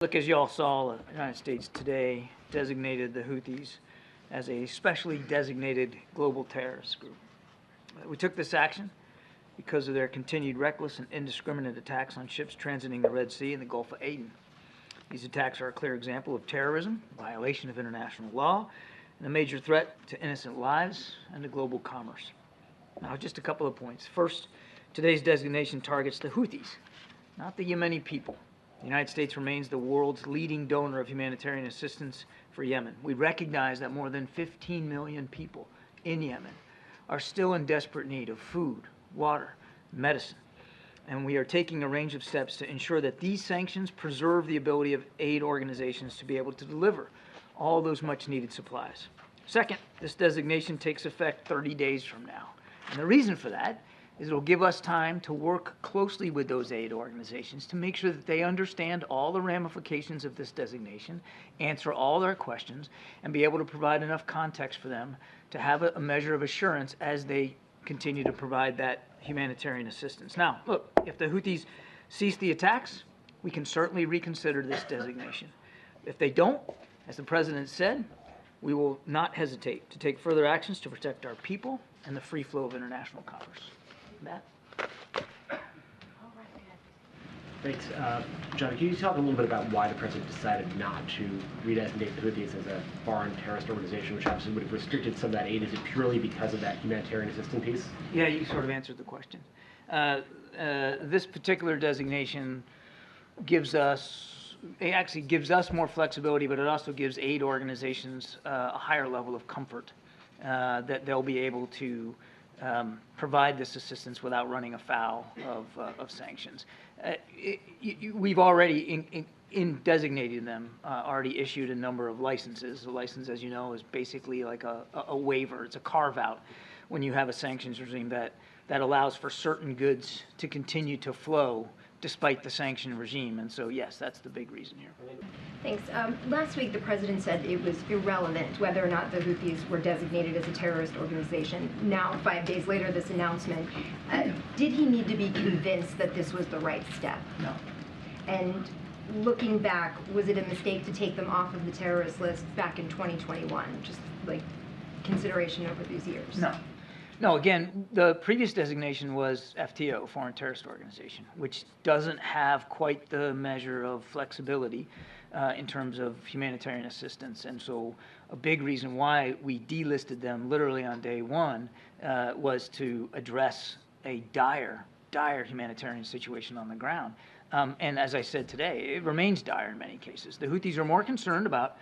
Look, as you all saw, the United States today designated the Houthis as a specially designated global terrorist group. We took this action because of their continued reckless and indiscriminate attacks on ships transiting the Red Sea and the Gulf of Aden. These attacks are a clear example of terrorism, violation of international law, and a major threat to innocent lives and to global commerce. Now, just a couple of points. First, today's designation targets the Houthis, not the Yemeni people. The United States remains the world's leading donor of humanitarian assistance for Yemen. We recognize that more than 15 million people in Yemen are still in desperate need of food, water, medicine. And we are taking a range of steps to ensure that these sanctions preserve the ability of aid organizations to be able to deliver all those much needed supplies. Second, this designation takes effect 30 days from now. And the reason for that is it will give us time to work closely with those aid organizations to make sure that they understand all the ramifications of this designation, answer all their questions, and be able to provide enough context for them to have a measure of assurance as they continue to provide that humanitarian assistance. Now, look, if the Houthis cease the attacks, we can certainly reconsider this designation. If they don't, as the President said, we will not hesitate to take further actions to protect our people and the free flow of international commerce. Matt? Thanks. John, can you talk a little bit about why the President decided not to redesignate the Houthis as a foreign terrorist organization, which obviously would have restricted some of that aid? Is it purely because of that humanitarian assistance piece? Yeah, you sort of answered the question. This particular designation gives us more flexibility, but it also gives aid organizations a higher level of comfort that they'll be able to provide this assistance without running afoul of sanctions. We've already, in designating them, already issued a number of licenses. A license, as you know, is basically like a waiver. It's a carve-out when you have a sanctions regime that allows for certain goods to continue to flow despite the sanction regime. And so, yes, that's the big reason here. Thanks. Last week, the President said it was irrelevant whether or not the Houthis were designated as a terrorist organization. Now, 5 days later, this announcement, did he need to be convinced that this was the right step? No. And looking back, was it a mistake to take them off of the terrorist list back in 2021, just like consideration over these years? No. No, again, the previous designation was FTO, Foreign Terrorist Organization, which doesn't have quite the measure of flexibility in terms of humanitarian assistance. And so a big reason why we delisted them literally on day one was to address a dire humanitarian situation on the ground. And as I said today, it remains dire in many cases. The Houthis are more concerned about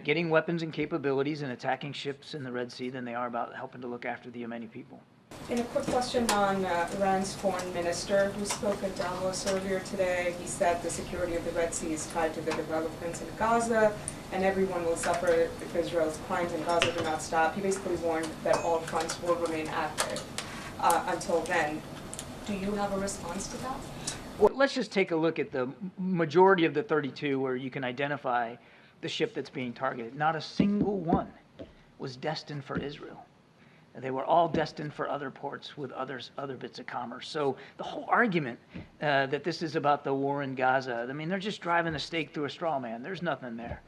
getting weapons and capabilities and attacking ships in the Red Sea than they are about helping to look after the Yemeni people. And a quick question on Iran's foreign minister who spoke at Davos earlier today. He said the security of the Red Sea is tied to the developments in Gaza and everyone will suffer if Israel's crimes in Gaza do not stop. He basically warned that all fronts will remain active until then. Do you have a response to that? Well, let's just take a look at the majority of the 32 where you can identify the ship that's being targeted. Not a single one was destined for Israel. They were all destined for other ports with other bits of commerce. So the whole argument that this is about the war in Gaza, I mean, they're just driving a stake through a straw man. There's nothing there.